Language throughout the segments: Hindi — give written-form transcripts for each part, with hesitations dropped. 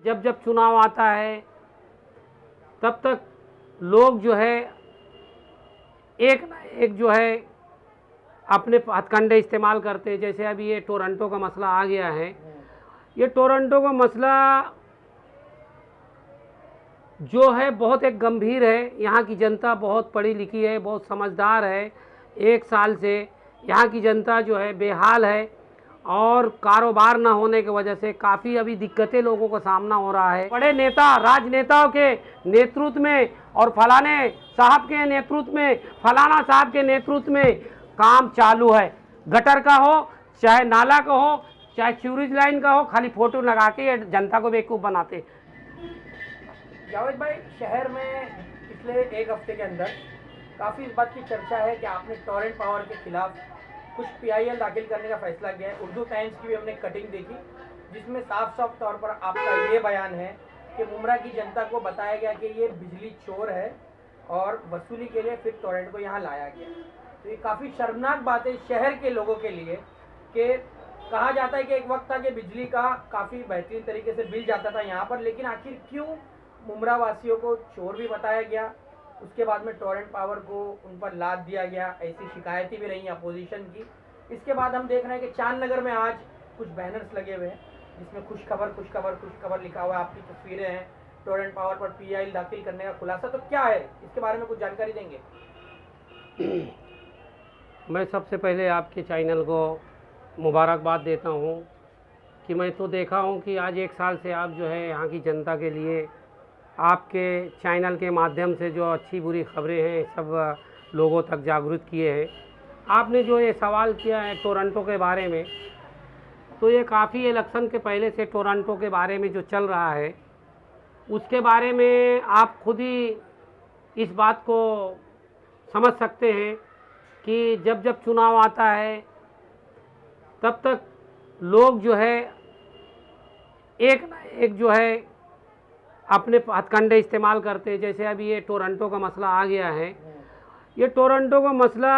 जब जब चुनाव आता है तब तक लोग जो है एक ना एक जो है अपने हथकंडे इस्तेमाल करते हैं। जैसे अभी ये टोरंटो का मसला आ गया है। ये टोरंटो का मसला जो है बहुत एक गंभीर है। यहाँ की जनता बहुत पढ़ी लिखी है, बहुत समझदार है। एक साल से यहाँ की जनता जो है बेहाल है और कारोबार न होने की वजह से काफ़ी अभी दिक्कतें लोगों को सामना हो रहा है। बड़े नेता राजनेताओं के नेतृत्व में और फलाने साहब के नेतृत्व में, फलाना साहब के नेतृत्व में काम चालू है। गटर का हो, चाहे नाला का हो, चाहे सीवरेज लाइन का हो, खाली फोटो लगा के ये जनता को बेवकूफ़ बनाते। जावेद भाई, शहर में पिछले एक हफ्ते के अंदर काफ़ी इस बात की चर्चा है कि आपने टॉरेंट पावर के खिलाफ कुछ PIL दाखिल करने का फैसला किया है। उर्दू टाइम्स की भी हमने कटिंग देखी जिसमें साफ साफ तौर पर आपका ये बयान है कि मुमरा की जनता को बताया गया कि ये बिजली चोर है और वसूली के लिए फिर टॉरेंट को यहाँ लाया गया। तो ये काफ़ी शर्मनाक बात है शहर के लोगों के लिए कि कहा जाता है कि एक वक्त था कि बिजली का काफ़ी बेहतरीन तरीके से बिल जाता था यहाँ पर, लेकिन आखिर क्यों मुमरा वासियों को चोर भी बताया गया, उसके बाद में टॉरेंट पावर को उन पर लाद दिया गया। ऐसी शिकायतें भी रही अपोजिशन की। इसके बाद हम देख रहे हैं कि चांदनगर में आज कुछ बैनर्स लगे हुए हैं जिसमें खुशखबर लिखा हुआ है। आपकी तस्वीरें हैं, टॉरेंट पावर पर PIL दाखिल करने का खुलासा। तो क्या है, इसके बारे में कुछ जानकारी देंगे? मैं सबसे पहले आपके चैनल को मुबारकबाद देता हूँ कि मैं तो देखा हूँ कि आज एक साल से आप जो है यहाँ की जनता के लिए आपके चैनल के माध्यम से जो अच्छी बुरी खबरें हैं सब लोगों तक जागरूक किए हैं। आपने जो ये सवाल किया है टोरंटो के बारे में, तो ये काफ़ी इलेक्शन के पहले से टोरंटो के बारे में जो चल रहा है उसके बारे में आप खुद ही इस बात को समझ सकते हैं कि जब जब चुनाव आता है तब तक लोग जो है एक ना एक जो है अपने हथकंडे इस्तेमाल करते हैं। जैसे अभी ये टोरंटो का मसला आ गया है। ये टोरंटो का मसला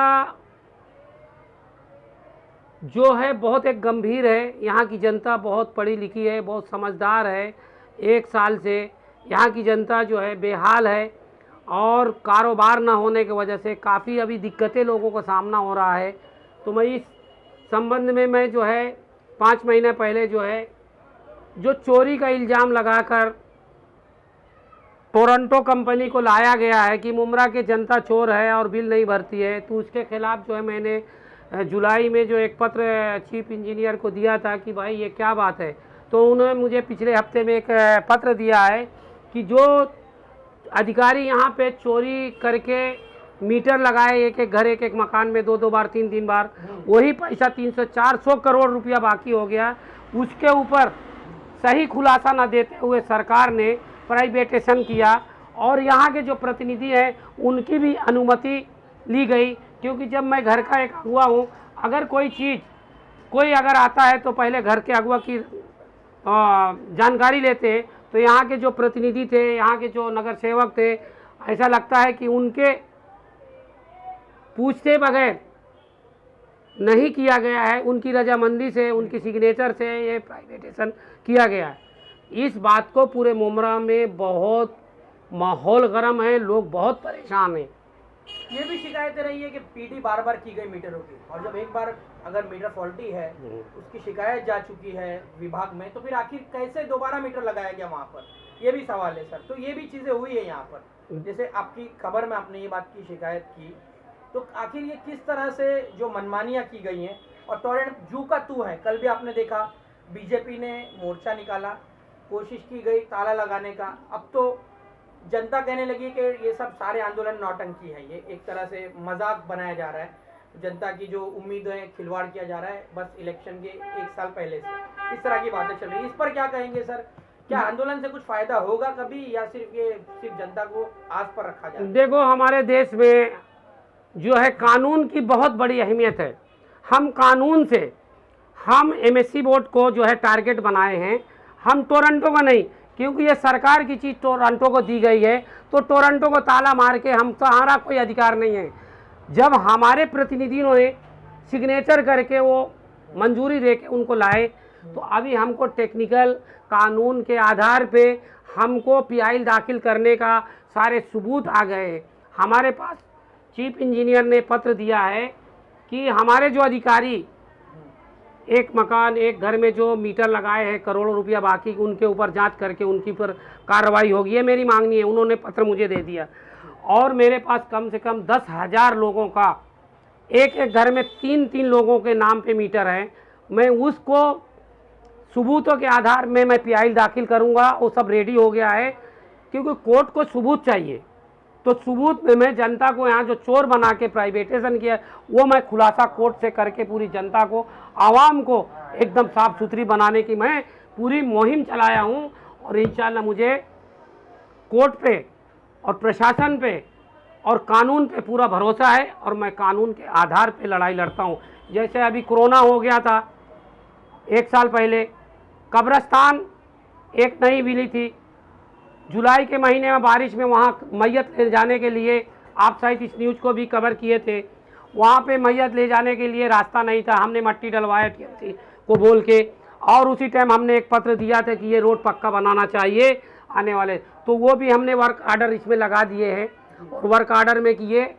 जो है बहुत एक गंभीर है। यहाँ की जनता बहुत पढ़ी लिखी है, बहुत समझदार है। एक साल से यहाँ की जनता जो है बेहाल है और कारोबार न होने की वजह से काफ़ी अभी दिक्कतें लोगों को सामना हो रहा है। तो मैं इस संबंध में मैं जो है 5 महीने पहले जो है जो चोरी का इल्ज़ाम लगाकर टोरंटो कंपनी को लाया गया है कि मुमरा के जनता चोर है और बिल नहीं भरती है, तो उसके खिलाफ जो है मैंने जुलाई में जो एक पत्र चीफ इंजीनियर को दिया था कि भाई ये क्या बात है। तो उन्होंने मुझे पिछले हफ्ते में एक पत्र दिया है कि जो अधिकारी यहाँ पे चोरी करके मीटर लगाए एक एक घर एक एक मकान में 2-2 बार 3-3 बार, वही पैसा 300-400 करोड़ रुपया बाकी हो गया। उसके ऊपर सही खुलासा न देते हुए सरकार ने प्राइवेटेशन किया और यहाँ के जो प्रतिनिधि हैं उनकी भी अनुमति ली गई। क्योंकि जब मैं घर का एक अगुआ हूँ, अगर कोई अगर आता है तो पहले घर के अगुआ की जानकारी लेते हैं। तो यहाँ के जो प्रतिनिधि थे, यहाँ के जो नगर सेवक थे, ऐसा लगता है कि उनके पूछते बगैर नहीं किया गया है, उनकी रजामंदी से, उनकी सिग्नेचर से ये प्राइवेटेशन किया गया है। इस बात को पूरे मुमरा में बहुत माहौल गर्म है, लोग बहुत परेशान हैं। ये भी शिकायतें रही है कि PD बार की गई मीटरों की, और जब एक बार अगर मीटर फॉल्टी है, उसकी शिकायत जा चुकी है विभाग में, तो फिर आखिर कैसे दोबारा मीटर लगाया गया वहाँ पर, ये भी सवाल है सर। तो ये भी चीज़ें हुई है यहाँ पर, जैसे आपकी खबर में आपने ये बात की शिकायत की, तो आखिर ये किस तरह से जो मनमानियाँ की गई हैं। और टॉरेंट जू का तू है, कल भी आपने देखा BJP ने मोर्चा निकाला, कोशिश की गई ताला लगाने का। अब तो जनता कहने लगी कि ये सब सारे आंदोलन नौटंकी है, ये एक तरह से मजाक बनाया जा रहा है, जनता की जो उम्मीदें खिलवाड़ किया जा रहा है बस इलेक्शन के 1 साल पहले से। इस तरह की बातें चल रही है, इस पर क्या कहेंगे सर? क्या आंदोलन से कुछ फायदा होगा कभी, या सिर्फ जनता को आस पर रखा जाए? देखो, हमारे देश में जो है कानून की बहुत बड़ी अहमियत है। हम कानून से हम MSC बोर्ड को जो है टारगेट बनाए हैं, हम टोरंटो को नहीं, क्योंकि ये सरकार की चीज़ टोरंटो को दी गई है। तो टोरंटो को ताला मार के हमारा कोई अधिकार नहीं है। जब हमारे प्रतिनिधियों ने सिग्नेचर करके वो मंजूरी दे के उनको लाए, तो अभी हमको टेक्निकल कानून के आधार पे हमको पीआई दाखिल करने का सारे सबूत आ गए हैं। हमारे पास चीफ इंजीनियर ने पत्र दिया है कि हमारे जो अधिकारी एक मकान एक घर में जो मीटर लगाए हैं करोड़ों रुपया बाकी, उनके ऊपर जांच करके उनकी पर कार्रवाई होगी, ये मेरी मांगनी है। उन्होंने पत्र मुझे दे दिया। और मेरे पास कम से कम 10,000 लोगों का एक एक घर में 3-3 लोगों के नाम पे मीटर है। मैं उसको सबूतों के आधार में मैं पीआई दाखिल करूंगा। वो सब रेडी हो गया है, क्योंकि कोर्ट को सबूत चाहिए। तो सबूत में मैं जनता को यहाँ जो चोर बना के प्राइवेटाइजेशन किया वो मैं खुलासा कोर्ट से करके पूरी जनता को, आवाम को एकदम साफ सुथरी बनाने की मैं पूरी मुहिम चलाया हूँ। और इंशाल्लाह मुझे कोर्ट पे और प्रशासन पे और कानून पे पूरा भरोसा है, और मैं कानून के आधार पे लड़ाई लड़ता हूँ। जैसे अभी कोरोना हो गया था 1 साल पहले, कब्रिस्तान एक नई मिली थी, जुलाई के महीने में बारिश में वहाँ मैयत ले जाने के लिए, आप शायद इस न्यूज़ को भी कवर किए थे, वहाँ पे मैयत ले जाने के लिए रास्ता नहीं था। हमने मट्टी डलवाया टीएमसी को बोल के, और उसी टाइम हमने एक पत्र दिया था कि ये रोड पक्का बनाना चाहिए आने वाले, तो वो भी हमने वर्क आर्डर इसमें लगा दिए हैं। और वर्क आर्डर में कि ये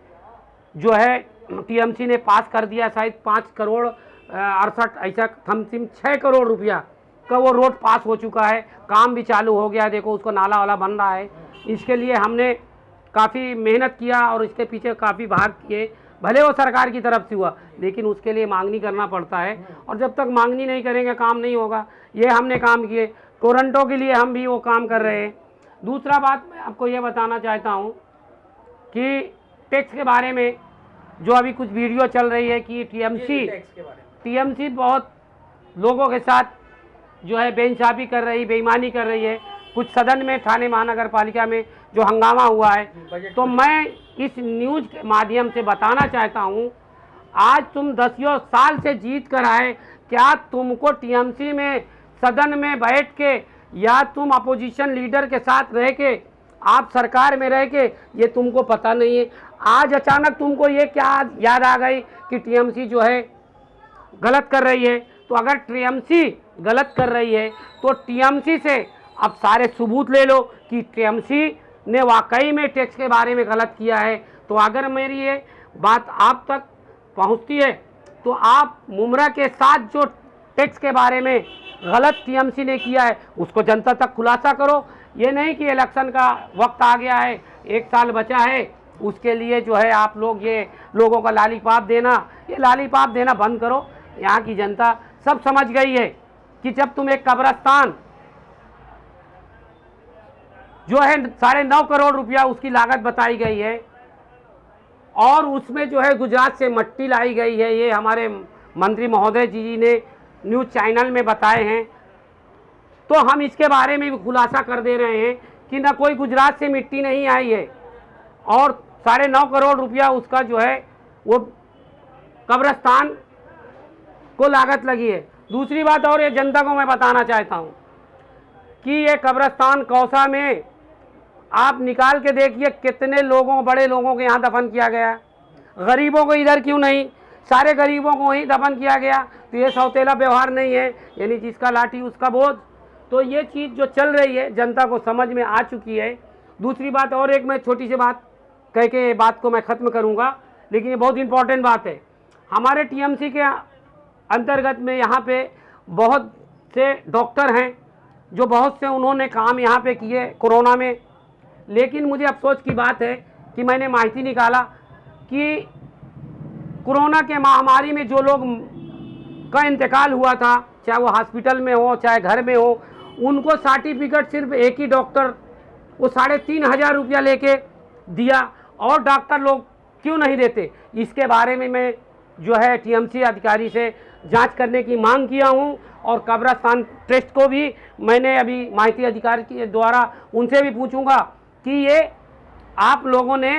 जो है टीएमसी ने पास कर दिया, शायद 5 करोड़ 68 ऐसा समथिंग 6 करोड़ रुपया का वो रोड पास हो चुका है, काम भी चालू हो गया। देखो उसको नाला वाला बन रहा है। इसके लिए हमने काफ़ी मेहनत किया और इसके पीछे काफ़ी भाग किए। भले वो सरकार की तरफ से हुआ, लेकिन उसके लिए मांगनी करना पड़ता है, और जब तक मांगनी नहीं करेंगे काम नहीं होगा। ये हमने काम किए। टोरंटो के लिए हम भी वो काम कर रहे हैं। दूसरा बात मैं आपको ये बताना चाहता हूँ कि टैक्स के बारे में जो अभी कुछ वीडियो चल रही है कि टीएमसी बहुत लोगों के साथ जो है बेइंसाफी कर रही, बेईमानी कर रही है। कुछ सदन में थाने महानगर पालिका में जो हंगामा हुआ है, तो मैं इस न्यूज़ के माध्यम से बताना चाहता हूं, आज तुम 10 साल से जीत कर आए, क्या तुमको टीएमसी में सदन में बैठ के या तुम अपोजिशन लीडर के साथ रह के, आप सरकार में रह के, ये तुमको पता नहीं है? आज अचानक तुमको ये क्या याद आ गई कि टीएमसी जो है गलत कर रही है? तो अगर टीएमसी गलत कर रही है तो टीएमसी से अब सारे सबूत ले लो कि टीएमसी ने वाकई में टैक्स के बारे में गलत किया है। तो अगर मेरी ये बात आप तक पहुंचती है तो आप मुमरा के साथ जो टैक्स के बारे में गलत टीएमसी ने किया है उसको जनता तक खुलासा करो। ये नहीं कि इलेक्शन का वक्त आ गया है, 1 साल बचा है, उसके लिए जो है आप लोग ये लोगों का लालीपाप देना, ये लालीपाप देना बंद करो। यहाँ की जनता सब समझ गई है कि जब तुम एक कब्रिस्तान जो है 9.5 करोड़ रुपया उसकी लागत बताई गई है, और उसमें जो है गुजरात से मट्टी लाई गई है, ये हमारे मंत्री महोदय जी ने न्यूज़ चैनल में बताए हैं। तो हम इसके बारे में भी खुलासा कर दे रहे हैं कि ना कोई गुजरात से मिट्टी नहीं आई है, और 9.5 करोड़ रुपया उसका जो है वो कब्रिस्तान को लागत लगी है। दूसरी बात और ये जनता को मैं बताना चाहता हूँ कि ये कब्रिस्तान कौसा में आप निकाल के देखिए कितने लोगों, बड़े लोगों के यहाँ दफन किया गया। गरीबों को इधर क्यों नहीं? सारे गरीबों को वहीं दफन किया गया। तो ये सौतेला व्यवहार नहीं है, यानी जिसका लाठी उसका बोझ। तो ये चीज़ जो चल रही है जनता को समझ में आ चुकी है। दूसरी बात और एक मैं छोटी सी बात कह के बात को मैं ख़त्म करूँगा, लेकिन ये बहुत इम्पोर्टेंट बात है। हमारे टीएमसी के अंतर्गत में यहाँ पे बहुत से डॉक्टर हैं जो बहुत से उन्होंने काम यहाँ पे किए कोरोना में, लेकिन मुझे अफसोस की बात है कि मैंने माहिती निकाला कि कोरोना के महामारी में जो लोग का इंतकाल हुआ था, चाहे वो हॉस्पिटल में हो चाहे घर में हो, उनको सर्टिफिकेट सिर्फ एक ही डॉक्टर वो 3,500 रुपया लेके दिया, और डॉक्टर लोग क्यों नहीं देते? इसके बारे में मैं जो है टीएमसी अधिकारी से जांच करने की मांग किया हूं, और कब्रिस्तान ट्रस्ट को भी मैंने अभी माहिती अधिकारी के द्वारा उनसे भी पूछूंगा कि ये आप लोगों ने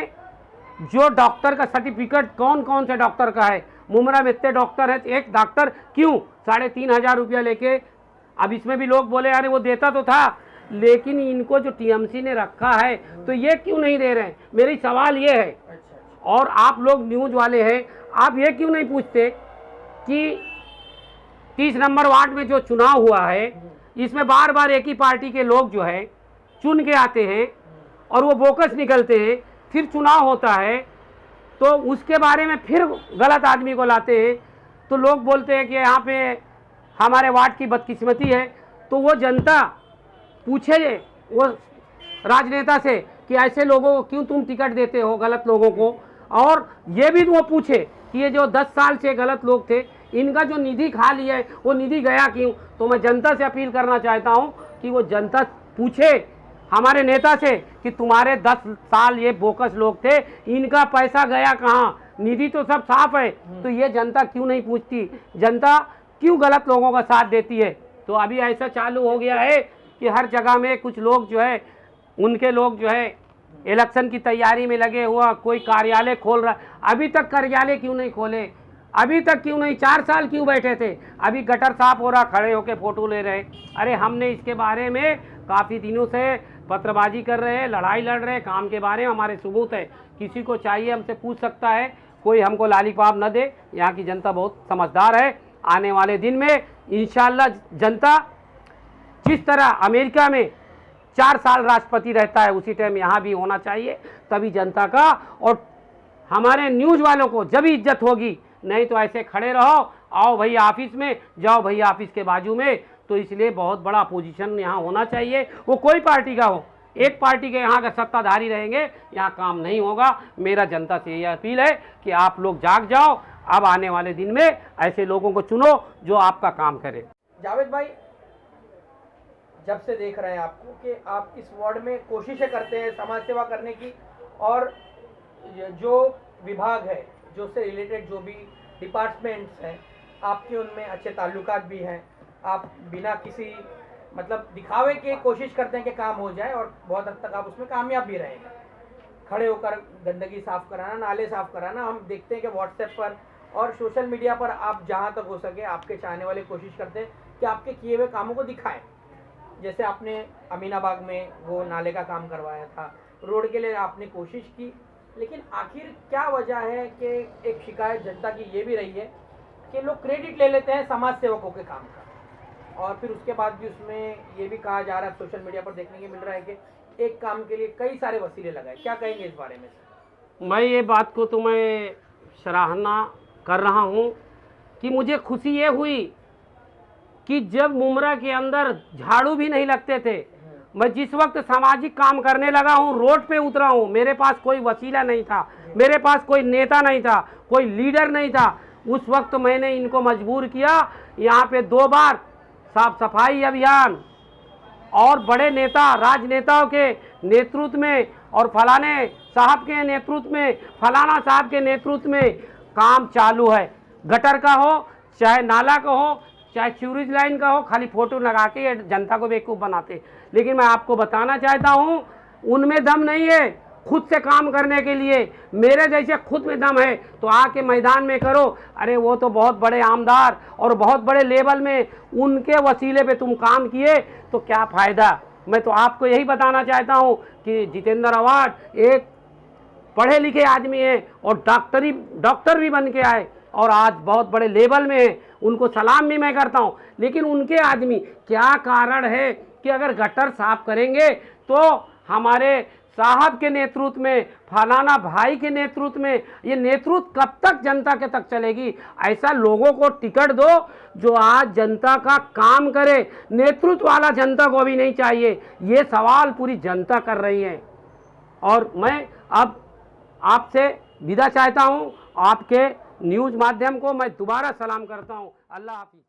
जो डॉक्टर का सर्टिफिकेट कौन कौन से डॉक्टर का है, मुमरा में इतने डॉक्टर है, एक डॉक्टर क्यों 3,500 रुपया लेके? अब इसमें भी लोग बोले अरे वो देता तो था, लेकिन इनको जो टीएमसी ने रखा है तो ये क्यों नहीं दे रहे हैं? मेरी सवाल ये है। और आप लोग न्यूज़ वाले हैं, आप ये क्यों नहीं पूछते कि 30 नंबर वार्ड में जो चुनाव हुआ है, इसमें बार बार एक ही पार्टी के लोग जो है चुन के आते हैं और वो बोकस निकलते हैं। फिर चुनाव होता है तो उसके बारे में फिर गलत आदमी को लाते हैं, तो लोग बोलते हैं कि यहाँ पे हमारे वार्ड की बदकिस्मती है। तो वो जनता पूछे वो राजनेता से कि ऐसे लोगों को क्यों तुम टिकट देते हो, गलत लोगों को, और ये भी वो पूछे कि ये जो 10 साल से गलत लोग थे, इनका जो निधि खा लिया है वो निधि गया क्यों। तो मैं जनता से अपील करना चाहता हूँ कि वो जनता पूछे हमारे नेता से कि तुम्हारे 10 साल ये बोकस लोग थे, इनका पैसा गया कहाँ, निधि तो सब साफ है। तो ये जनता क्यों नहीं पूछती, जनता क्यों गलत लोगों का साथ देती है। तो अभी ऐसा चालू हो गया है कि हर जगह में कुछ लोग जो है, उनके लोग जो है इलेक्शन की तैयारी में लगे हुआ, कोई कार्यालय खोल रहा। अभी तक कार्यालय क्यों नहीं खोले, अभी तक क्यों नहीं, 4 साल क्यों बैठे थे। अभी गटर साफ हो रहा, खड़े होके फोटो ले रहे। अरे हमने इसके बारे में काफ़ी दिनों से पत्रबाजी कर रहे हैं, लड़ाई लड़ रहे हैं, काम के बारे में हमारे सबूत है। किसी को चाहिए हमसे पूछ सकता है, कोई हमको लालीपाप न दे। यहाँ की जनता बहुत समझदार है। आने वाले दिन में इंशाल्लाह जनता जिस तरह अमेरिका में 4 साल राष्ट्रपति रहता है, उसी टाइम यहाँ भी होना चाहिए, तभी जनता का और हमारे न्यूज़ वालों को जब इज्जत होगी। नहीं तो ऐसे खड़े रहो, आओ भैया ऑफिस में, जाओ भैया ऑफिस के बाजू में। तो इसलिए बहुत बड़ा अपोजिशन यहाँ होना चाहिए, वो कोई पार्टी का हो। एक पार्टी के यहाँ का सत्ताधारी रहेंगे, यहाँ काम नहीं होगा। मेरा जनता से यह अपील है कि आप लोग जाग जाओ, अब आने वाले दिन में ऐसे लोगों को चुनो जो आपका काम करे। जावेद भाई, जब से देख रहे हैं आपको कि आप इस वार्ड में कोशिशें करते हैं समाज सेवा करने की, और जो विभाग है, जो से रिलेटेड जो भी डिपार्टमेंट्स हैं, आपके उनमें अच्छे ताल्लुकात भी हैं। आप बिना किसी मतलब दिखावे के कोशिश करते हैं कि काम हो जाए, और बहुत हद तक आप उसमें कामयाब भी रहे हैं। खड़े होकर गंदगी साफ़ कराना, नाले साफ़ कराना, हम देखते हैं कि व्हाट्सएप पर और सोशल मीडिया पर आप जहां तक हो सके आपके चाहने वाले कोशिश करते हैं कि आपके किए हुए कामों को दिखाएं। जैसे आपने अमीनाबाग में वो नाले का काम करवाया था, रोड के लिए आपने कोशिश की, लेकिन आखिर क्या वजह है कि एक शिकायत जनता की ये भी रही है कि लोग क्रेडिट ले लेते हैं समाज सेवकों के काम का, और फिर उसके बाद भी उसमें ये भी कहा जा रहा है, सोशल मीडिया पर देखने को मिल रहा है कि एक काम के लिए कई सारे वसीले लगाए। क्या कहेंगे इस बारे में? मैं ये बात को तो मैं सराहना कर रहा हूँ कि मुझे खुशी ये हुई कि जब मुमरा के अंदर झाड़ू भी नहीं लगते थे, मैं जिस वक्त सामाजिक काम करने लगा हूँ, रोड पे उतरा हूँ, मेरे पास कोई वसीला नहीं था, मेरे पास कोई नेता नहीं था, कोई लीडर नहीं था, उस वक्त मैंने इनको मजबूर किया। यहाँ पे 2 बार साफ सफाई अभियान और बड़े नेता राजनेताओं के नेतृत्व में और फलाने साहब के नेतृत्व में, फलाना साहब के नेतृत्व में काम चालू है। गटर का हो, चाहे नाला का हो, चाहे सीवरेज लाइन का हो, खाली फोटो लगा के जनता को बेवकूफ़ बनाते। लेकिन मैं आपको बताना चाहता हूँ, उनमें दम नहीं है खुद से काम करने के लिए। मेरे जैसे खुद में दम है तो आके मैदान में करो। अरे वो तो बहुत बड़े आमदार और बहुत बड़े लेवल में, उनके वसीले पे तुम काम किए तो क्या फ़ायदा। मैं तो आपको यही बताना चाहता हूँ कि जितेंद्र अवार्ड एक पढ़े लिखे आदमी हैं और डॉक्टर भी बन के आए और आज बहुत बड़े लेवल में हैं, उनको सलाम भी मैं करता हूँ। लेकिन उनके आदमी क्या कारण है कि अगर गटर साफ करेंगे तो हमारे साहब के नेतृत्व में, फलाना भाई के नेतृत्व में, ये नेतृत्व कब तक जनता के तक चलेगी। ऐसा लोगों को टिकट दो जो आज जनता का काम करे। नेतृत्व वाला जनता को भी नहीं चाहिए, ये सवाल पूरी जनता कर रही है। और मैं अब आपसे विदा चाहता हूँ, आपके न्यूज़ माध्यम को मैं दोबारा सलाम करता हूँ। अल्लाह हाफिज़।